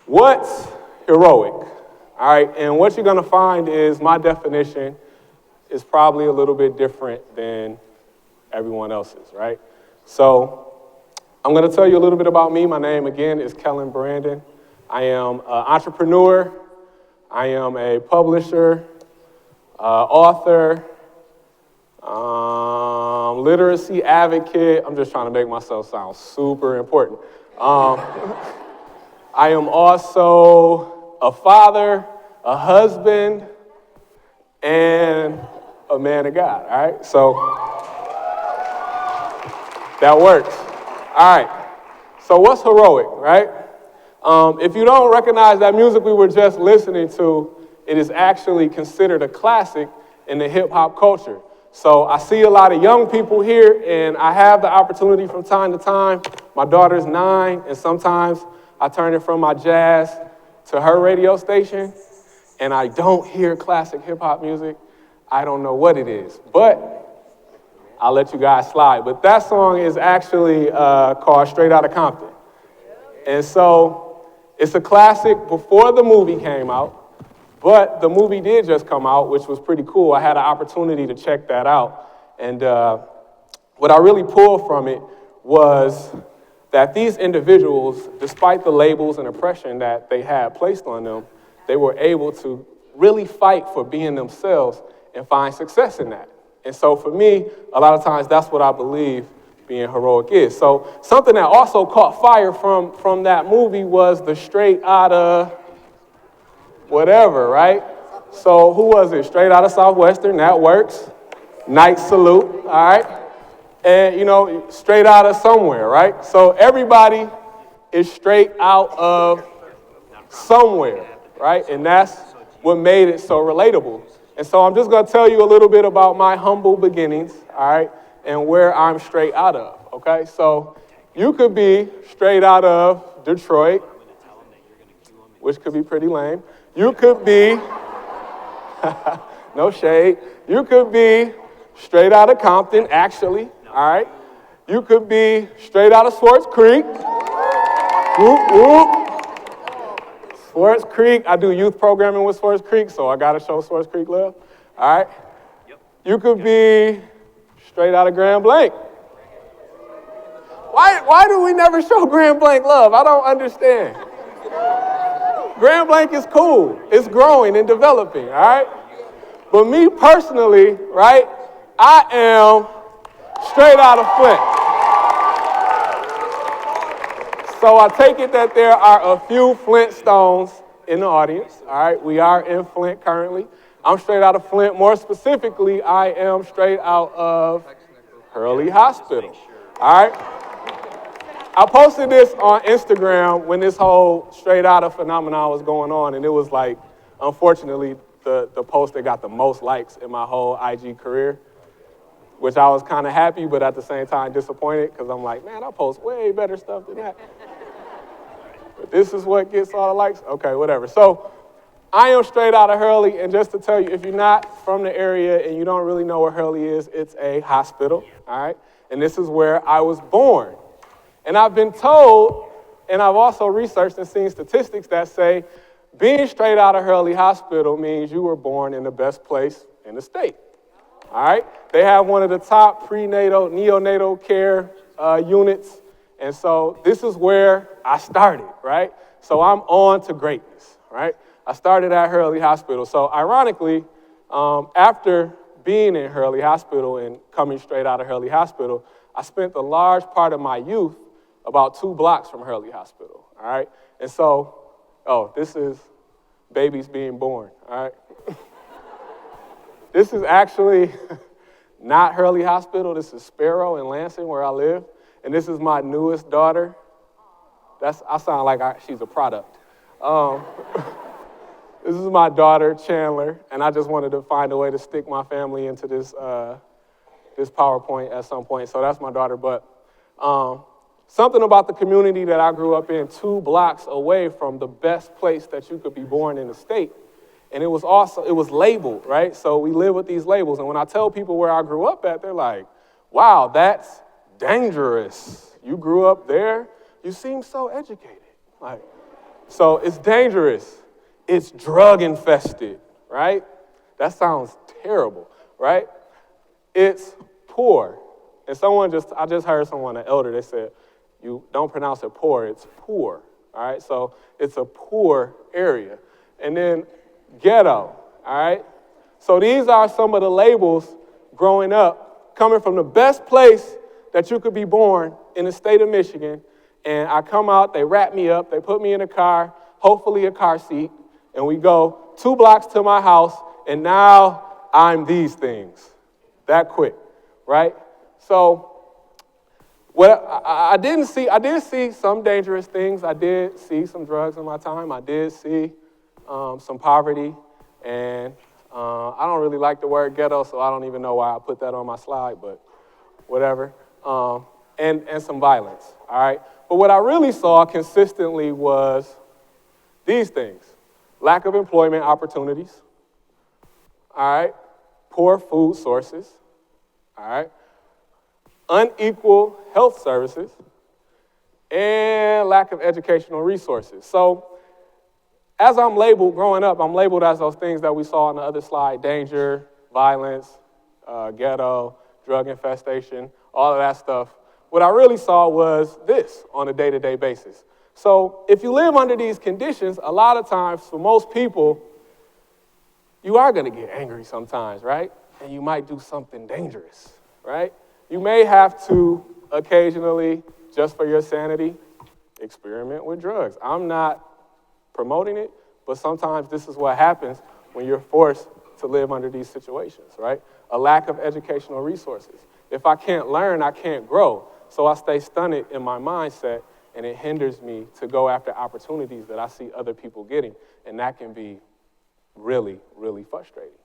What's heroic? All right, and what you're gonna find is my definition is probably a little bit different than everyone else's, right? So I'm gonna tell you a little bit about me. My name, again, is KellenBradon. I am an entrepreneur. I am a publisher, author, literacy advocate. I'm just trying to make myself sound super important. I am also a father, a husband, and a man of God, all right? So that works. All right, so what's heroic, right? If you don't recognize that music we were just listening to, it is actually considered a classic in the hip hop culture. So I see a lot of young people here, and I have the opportunity from time to time. My daughter's 9, and sometimes I turn it from my jazz to her radio station, and I don't hear classic hip hop music. I don't know what it is, but I'll let you guys slide. But that song is actually called Straight Outta Compton. And so it's a classic before the movie came out. But the movie did just come out, which was pretty cool. I had an opportunity to check that out. And what I really pulled from it was that these individuals, despite the labels and oppression that they had placed on them, they were able to really fight for being themselves and find success in that. And so for me, a lot of times that's what I believe being heroic is. So something that also caught fire from that movie was the Straight Outta whatever, right? So who was it? Straight Outta Southwestern, that works. Night salute, all right? And, straight out of somewhere, right? So everybody is straight out of somewhere, right? And that's what made it so relatable. And so I'm just going to tell you a little bit about my humble beginnings, all right, and where I'm straight out of, okay? So you could be straight out of Detroit, which could be pretty lame. You could be, no shade, you could be straight out of Compton, actually, all right? You could be straight out of Swartz Creek. Whoop, whoop. Swartz Creek, I do youth programming with Swartz Creek, so I gotta show Swartz Creek love, all right? Yep. You could be straight out of Grand Blanc. Why do we never show Grand Blanc love? I don't understand. Grand Blanc is cool. It's growing and developing, all right? But me personally, right, I am straight out of Flint. So I take it that there are a few Flintstones in the audience, all right? We are in Flint currently. I'm straight out of Flint. More specifically, I am straight out of Hurley Hospital, all right? I posted this on Instagram when this whole straight outta phenomenon was going on, and it was like, unfortunately, the post that got the most likes in my whole IG career, which I was kind of happy, but at the same time disappointed, because I'm like, man, I post way better stuff than that. But this is what gets all the likes? Okay, whatever. So I am straight out of Hurley, and just to tell you, if you're not from the area and you don't really know where Hurley is, it's a hospital, all right? And this is where I was born. And I've been told, and I've also researched and seen statistics that say being straight out of Hurley Hospital means you were born in the best place in the state. All right? They have one of the top prenatal, neonatal care units. And so this is where I started, right? So I'm on to greatness, right? I started at Hurley Hospital. So ironically, after being in Hurley Hospital and coming straight out of Hurley Hospital, I spent a large part of my youth about 2 blocks from Hurley Hospital, all right? And so, this is babies being born, all right? This is actually not Hurley Hospital. This is Sparrow in Lansing, where I live. And this is my newest daughter. I sound like she's a product. This is my daughter, Chandler, and I just wanted to find a way to stick my family into this PowerPoint at some point. So that's my daughter, but something about the community that I grew up in, 2 blocks away from the best place that you could be born in the state. And it was labeled, right? So we live with these labels. And when I tell people where I grew up at, they're like, wow, that's dangerous. You grew up there? You seem so educated. Like, So it's dangerous. It's drug infested, right? That sounds terrible, right? It's poor. And I just heard someone, an elder, they said, you don't pronounce it poor, it's poor, all right? So it's a poor area. And then ghetto, all right? So these are some of the labels growing up, coming from the best place that you could be born in the state of Michigan. And I come out, they wrap me up, they put me in a car, hopefully a car seat, and we go 2 blocks to my house, and now I'm these things. That quick, right? So I did see some dangerous things. I did see some drugs in my time. I did see some poverty, and I don't really like the word ghetto, so I don't even know why I put that on my slide, but whatever. And some violence, all right? But what I really saw consistently was these things: lack of employment opportunities, all right? Poor food sources, all right? Unequal health services, and lack of educational resources. So as I'm labeled growing up, I'm labeled as those things that we saw on the other slide: danger, violence, ghetto, drug infestation, all of that stuff. What I really saw was this on a day-to-day basis. So if you live under these conditions, a lot of times for most people, you are going to get angry sometimes, right? And you might do something dangerous, right? You may have to occasionally, just for your sanity, experiment with drugs. I'm not promoting it, but sometimes this is what happens when you're forced to live under these situations, right? A lack of educational resources. If I can't learn, I can't grow. So I stay stunted in my mindset, and it hinders me to go after opportunities that I see other people getting, and that can be really, really frustrating,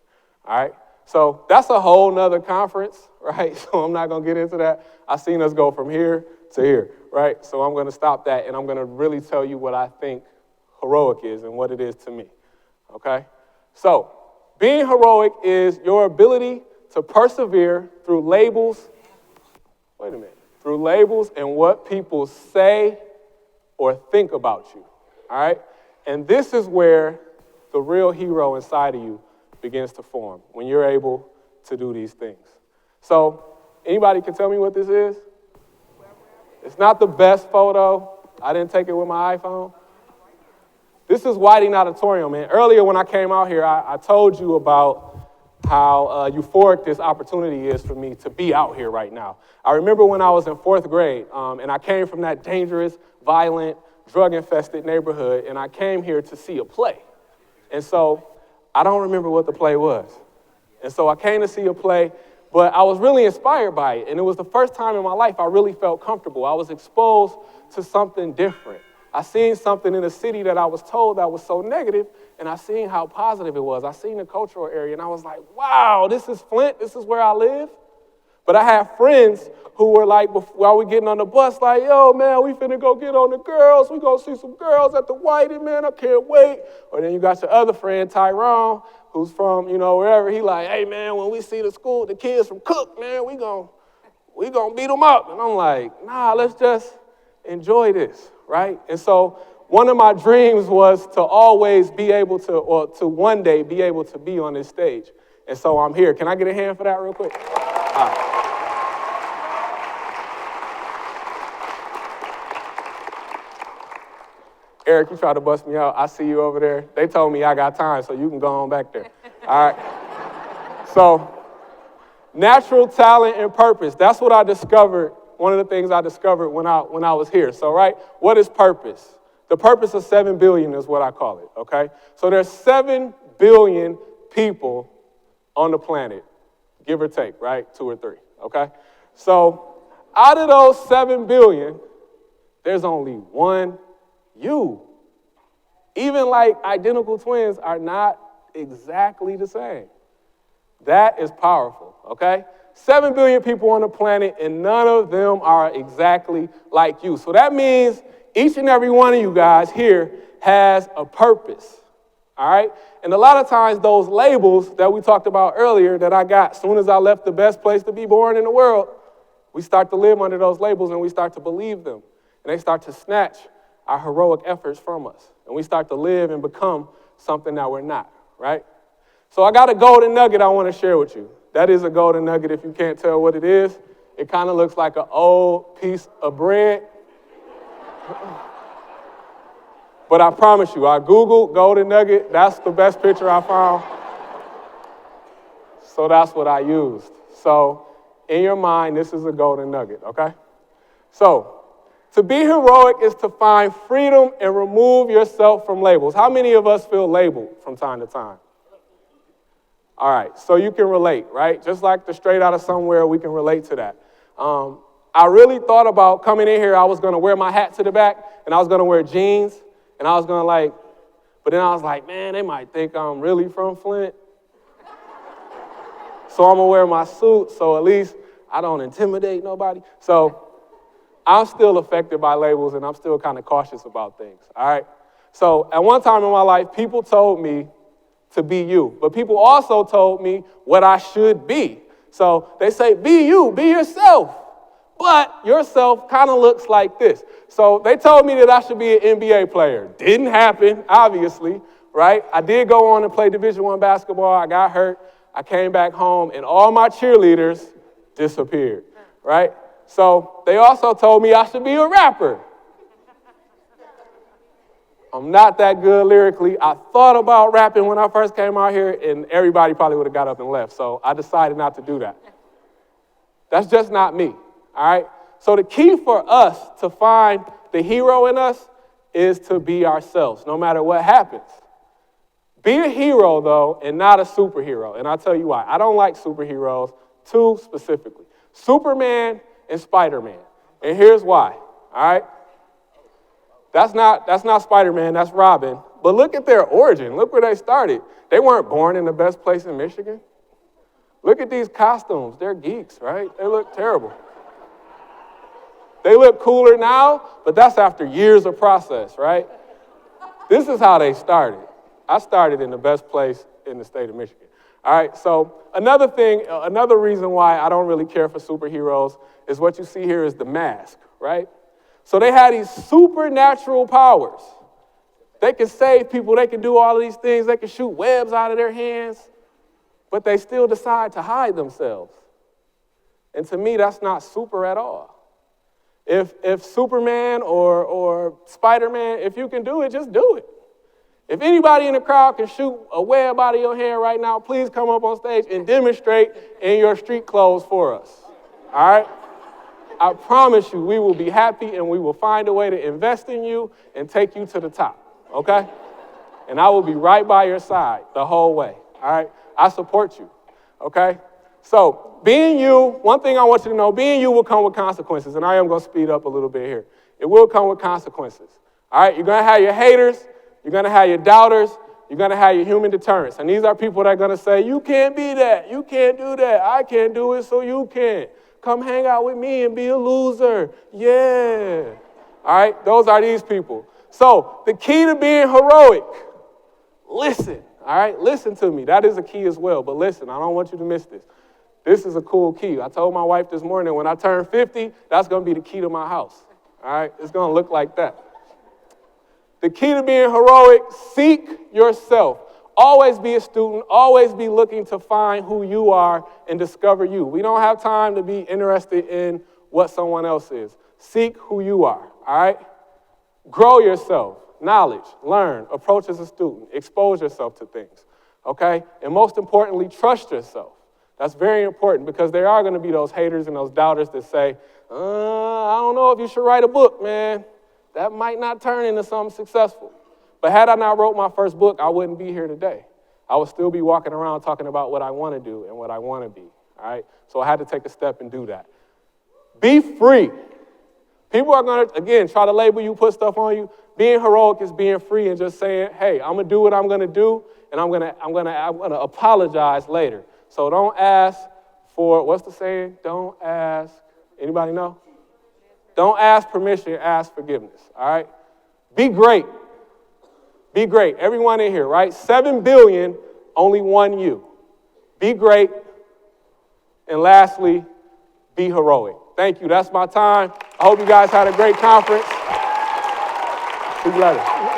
all right? So that's a whole nother conference, right? So I'm not going to get into that. I've seen us go from here to here, right? So I'm going to stop that, and I'm going to really tell you what I think heroic is and what it is to me, okay? So being heroic is your ability to persevere through labels, through labels and what people say or think about you, all right? And this is where the real hero inside of you begins to form, when you're able to do these things. So anybody can tell me what this is? It's not the best photo. I didn't take it with my iPhone. This is Whiting Auditorium, man. Earlier when I came out here, I told you about how euphoric this opportunity is for me to be out here right now. I remember when I was in 4th grade, and I came from that dangerous, violent, drug-infested neighborhood, and I came here to see a play. And so I don't remember what the play was. And so I came to see a play, but I was really inspired by it. And it was the first time in my life I really felt comfortable. I was exposed to something different. I seen something in the city that I was told that was so negative, and I seen how positive it was. I seen the cultural area, and I was like, wow, this is Flint. This is where I live. But I have friends who were like, while we getting on the bus, like, yo, man, we finna go get on the girls. We gonna see some girls at the Whiting, man. I can't wait. Or then you got your other friend, Tyrone, who's from, wherever. He like, hey, man, when we see the kids from Cook, man, we gonna beat them up. And I'm like, nah, let's just enjoy this, right? And so one of my dreams was to always be able to, or to one day be able to be on this stage. And so I'm here. Can I get a hand for that real quick? All right. Eric, you tried to bust me out. I see you over there. They told me I got time, so you can go on back there. All right. So natural talent and purpose. That's what I discovered. One of the things I discovered when I was here. So, right, what is purpose? The purpose of 7 billion is what I call it, okay? So there's 7 billion people on the planet, give or take, right? 2 or 3, okay? So out of those 7 billion, there's only one you. Even like identical twins are not exactly the same. That is powerful, okay? 7 billion people on the planet, and none of them are exactly like you. So that means each and every one of you guys here has a purpose, all right? And a lot of times those labels that we talked about earlier that I got as soon as I left the best place to be born in the world, we start to live under those labels and we start to believe them. And they start to snatch our heroic efforts from us. And we start to live and become something that we're not, right? So I got a golden nugget I want to share with you. That is a golden nugget if you can't tell what it is. It kind of looks like an old piece of bread. But I promise you, I Googled golden nugget. That's the best picture I found. So that's what I used. So in your mind, this is a golden nugget, okay? So to be heroic is to find freedom and remove yourself from labels. How many of us feel labeled from time to time? All right, so you can relate, right? Just like the Straight Outta Somewhere, we can relate to that. I really thought about coming in here, I was going to wear my hat to the back, and I was going to wear jeans, and I was going to but then I was like, man, they might think I'm really from Flint. So I'm going to wear my suit, so at least I don't intimidate nobody. So I'm still affected by labels, and I'm still kind of cautious about things, all right? So at one time in my life, people told me to be you, but people also told me what I should be. So they say, be you, be yourself, but yourself kind of looks like this. So they told me that I should be an NBA player. Didn't happen, obviously, right? I did go on and play Division I basketball. I got hurt. I came back home, and all my cheerleaders disappeared, right? So they also told me I should be a rapper. I'm not that good lyrically. I thought about rapping when I first came out here, and everybody probably would have got up and left. So I decided not to do that. That's just not me, all right? So the key for us to find the hero in us is to be ourselves, no matter what happens. Be a hero, though, and not a superhero. And I'll tell you why. I don't like superheroes, two specifically. Superman and Spider-Man. And here's why, all right? That's not Spider-Man, that's Robin. But look at their origin. Look where they started. They weren't born in the best place in Michigan. Look at these costumes. They're geeks, right? They look terrible. They look cooler now, but that's after years of process, right? This is how they started. I started in the best place in the state of Michigan. All right, so another reason why I don't really care for superheroes is what you see here is the mask, right? So they had these supernatural powers. They can save people. They can do all of these things. They can shoot webs out of their hands, but they still decide to hide themselves. And to me, that's not super at all. If Superman or Spider-Man, if you can do it, just do it. If anybody in the crowd can shoot a web out of your hand right now, please come up on stage and demonstrate in your street clothes for us, all right? I promise you, we will be happy and we will find a way to invest in you and take you to the top, okay? And I will be right by your side the whole way, all right? I support you, okay? So being you, one thing I want you to know, being you will come with consequences, and I am going to speed up a little bit here. It will come with consequences, all right? You're going to have your haters, you're going to have your doubters, you're going to have your human deterrents, and these are people that are going to say, you can't be that, you can't do that, I can't do it, so you can. Come hang out with me and be a loser. Yeah. All right, those are these people. So the key to being heroic, listen, all right? Listen to me. That is a key as well, but listen, I don't want you to miss this. This is a cool key. I told my wife this morning, when I turn 50, that's going to be the key to my house, all right? It's going to look like that. The key to being heroic, seek yourself. Always be a student. Always be looking to find who you are and discover you. We don't have time to be interested in what someone else is. Seek who you are, all right? Grow yourself. Knowledge, learn, approach as a student, expose yourself to things, okay? And most importantly, trust yourself. That's very important because there are going to be those haters and those doubters that say, I don't know if you should write a book, man. That might not turn into something successful. But had I not wrote my first book, I wouldn't be here today. I would still be walking around talking about what I want to do and what I want to be, all right? So I had to take a step and do that. Be free. People are going to, again, try to label you, put stuff on you. Being heroic is being free and just saying, hey, I'm going to do what I'm going to do, and I'm going to apologize later. So don't ask for, what's the saying? Don't ask, anybody know? Don't ask permission, ask forgiveness, all right? Be great. Be great. Everyone in here, right? 7 billion, only one you. Be great. And lastly, be heroic. Thank you. That's my time. I hope you guys had a great conference. See you later.